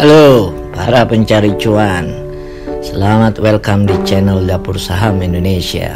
Halo para pencari cuan, selamat welcome di channel Dapur Saham Indonesia.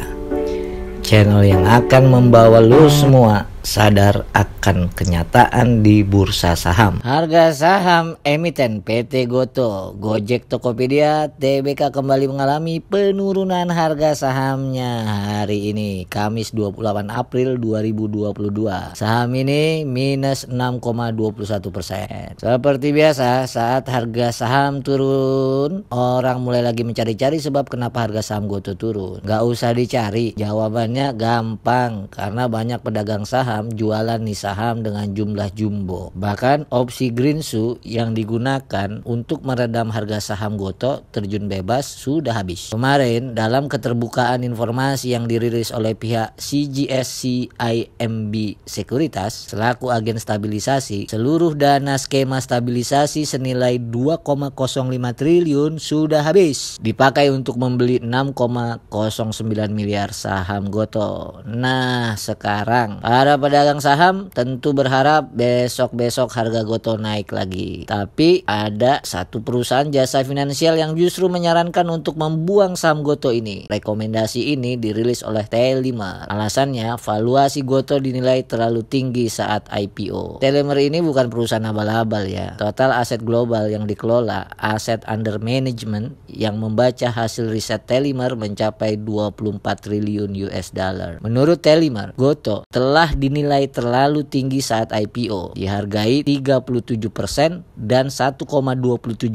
Channel yang akan membawa lo semua sadar akan kenyataan di bursa saham. Harga saham emiten PT Gotoh, Gojek, Tokopedia, TBK kembali mengalami penurunan harga sahamnya hari ini, Kamis 28 April 2022. Saham ini minus 6,21%. Seperti biasa, saat harga saham turun, orang mulai lagi mencari-cari sebab kenapa harga saham Gotoh turun. Gak usah dicari, jawabannya gampang, karena banyak pedagang saham jualan nih saham dengan jumlah jumbo. Bahkan opsi Greenshoe yang digunakan untuk meredam harga saham Gotoh terjun bebas sudah habis. Kemarin dalam keterbukaan informasi yang dirilis oleh pihak CGS CIMB Sekuritas selaku agen stabilisasi, seluruh dana skema stabilisasi senilai 2,05 triliun sudah habis dipakai untuk membeli 6,09 miliar saham Gotoh. Nah, sekarang para pedagang saham tentu berharap besok-besok harga Gotoh naik lagi. Tapi ada satu perusahaan jasa finansial yang justru menyarankan untuk membuang saham Gotoh ini. Rekomendasi ini dirilis oleh Tellimer. Alasannya, valuasi Gotoh dinilai terlalu tinggi saat IPO. Tellimer ini bukan perusahaan abal-abal ya. Total aset global yang dikelola, aset under management yang membaca hasil riset Tellimer mencapai 24 triliun US dollar. Menurut Tellimer, Gotoh telah dinilai terlalu tinggi saat IPO, dihargai 37% dan 1,27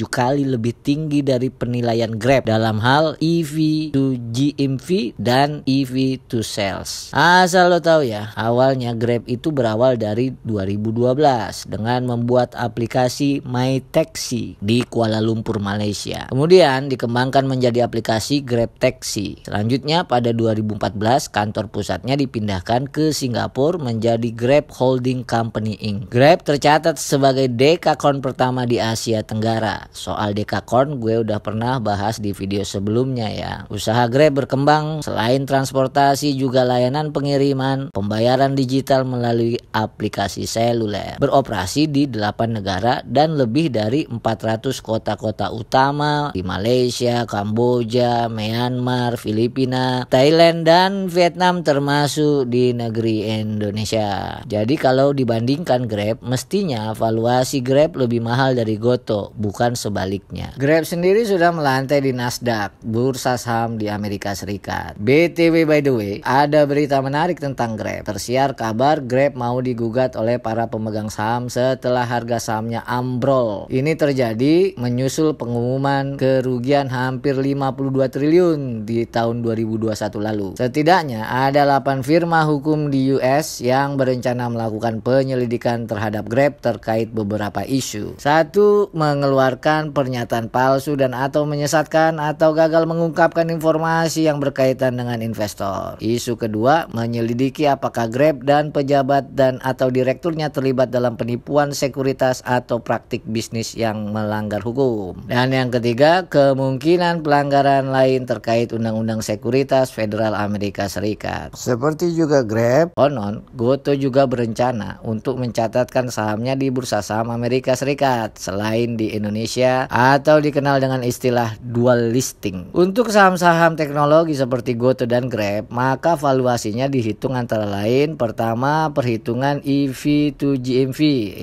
kali lebih tinggi dari penilaian Grab dalam hal EV to GMV dan EV to sales. Asal lo tahu ya, awalnya Grab itu berawal dari 2012 dengan membuat aplikasi MyTaxi di Kuala Lumpur, Malaysia. Kemudian dikembangkan menjadi aplikasi Grab Taxi. Selanjutnya pada 2014 kantor pusatnya dipindahkan ke Singapura menjadi Grab Holding Company Inc. Grab tercatat sebagai dekakorn pertama di Asia Tenggara. Soal dekakorn gue udah pernah bahas di video sebelumnya ya. Usaha Grab berkembang selain transportasi juga layanan pengiriman, pembayaran digital melalui aplikasi seluler. Beroperasi di 8 negara dan lebih dari 400 kota-kota utama di Malaysia, Kamboja, Myanmar, Filipina, Thailand dan Vietnam termasuk di negeri Indonesia. Jadi kalau dibandingkan Grab, mestinya valuasi Grab lebih mahal dari Gotoh, bukan sebaliknya. Grab sendiri sudah melantai di Nasdaq, bursa saham di Amerika Serikat. BTW by the way, ada berita menarik tentang Grab. Tersiar kabar Grab mau digugat oleh para pemegang saham setelah harga sahamnya ambrol. Ini terjadi menyusul pengumuman kerugian hampir 52 triliun di tahun 2021 lalu. Setidaknya ada 8 firma hukum di US yang berencana melakukan penyelidikan terhadap Grab terkait beberapa isu. Satu, mengeluarkan pernyataan palsu dan atau menyesatkan atau gagal mengungkapkan informasi yang berkaitan dengan investor. Isu kedua, menyelidiki apakah Grab dan pejabat dan atau direkturnya terlibat dalam penipuan sekuritas atau praktik bisnis yang melanggar hukum. Dan yang ketiga, kemungkinan pelanggaran lain terkait Undang-Undang Sekuritas Federal Amerika Serikat. Seperti juga Grab, konon Gotoh juga berencana untuk mencatatkan sahamnya di bursa saham Amerika Serikat selain di Indonesia atau dikenal dengan istilah dual listing. Untuk saham-saham teknologi seperti Gotoh dan Grab, maka valuasinya dihitung antara lain: pertama, perhitungan EV to GMV,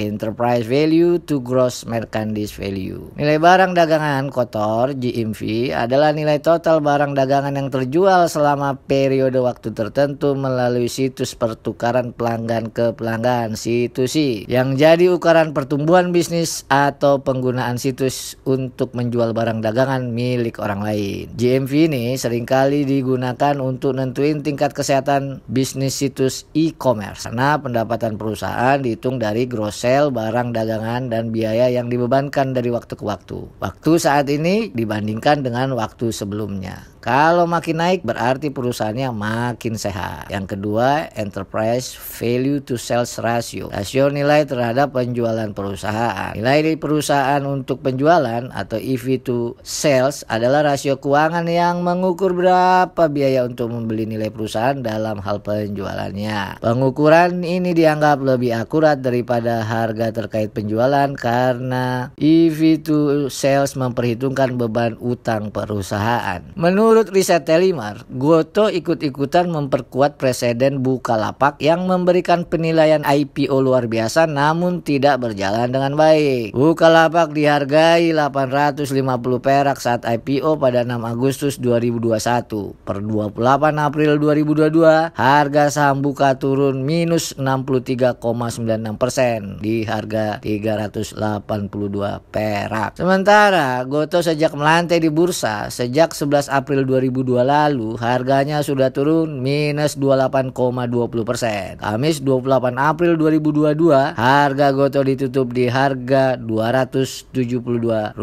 Enterprise Value to Gross Merchandise Value. Nilai barang dagangan kotor GMV adalah nilai total barang dagangan yang terjual selama periode waktu tertentu melalui situs pertukaran pelanggan ke pelanggan C2C, yang jadi ukuran pertumbuhan bisnis atau penggunaan situs untuk menjual barang dagangan milik orang lain. GMV ini seringkali digunakan untuk nentuin tingkat kesehatan bisnis situs e-commerce karena pendapatan perusahaan dihitung dari gross sale barang dagangan dan biaya yang dibebankan dari waktu ke waktu. Waktu saat ini dibandingkan dengan waktu sebelumnya. Kalau makin naik berarti perusahaannya makin sehat. Yang kedua, Enterprise alias value to sales ratio, rasio nilai terhadap penjualan perusahaan. Nilai di perusahaan untuk penjualan atau EV to sales adalah rasio keuangan yang mengukur berapa biaya untuk membeli nilai perusahaan dalam hal penjualannya. Pengukuran ini dianggap lebih akurat daripada harga terkait penjualan karena EV to sales memperhitungkan beban utang perusahaan. Menurut riset Telimar, Gotoh ikut-ikutan memperkuat presiden Bukalapak yang memberikan penilaian IPO luar biasa namun tidak berjalan dengan baik. Bukalapak dihargai 850 perak saat IPO pada 6 Agustus 2021. Per 28 April 2022, harga saham Buka turun minus 63,96% di harga 382 perak. Sementara Gotoh sejak melantai di bursa sejak 11 April 2002 lalu, harganya sudah turun minus 28,20%. Kamis 28 April 2022, harga Gotoh ditutup di harga Rp272.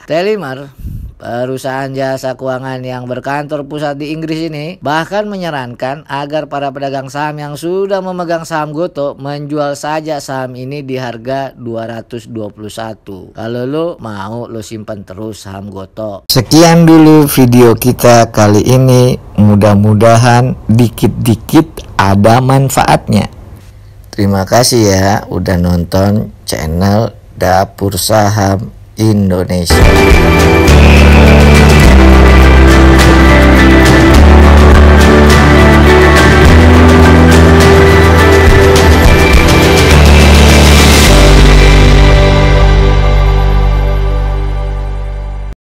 Telimar, perusahaan jasa keuangan yang berkantor pusat di Inggris ini, bahkan menyarankan agar para pedagang saham yang sudah memegang saham Gotoh menjual saja saham ini di harga 221. Kalau lo mau, lo simpan terus saham Gotoh. Sekian dulu video kita kali ini. Mudah-mudahan dikit-dikit ada manfaatnya. Terima kasih ya udah nonton channel Dapur Saham Indonesia.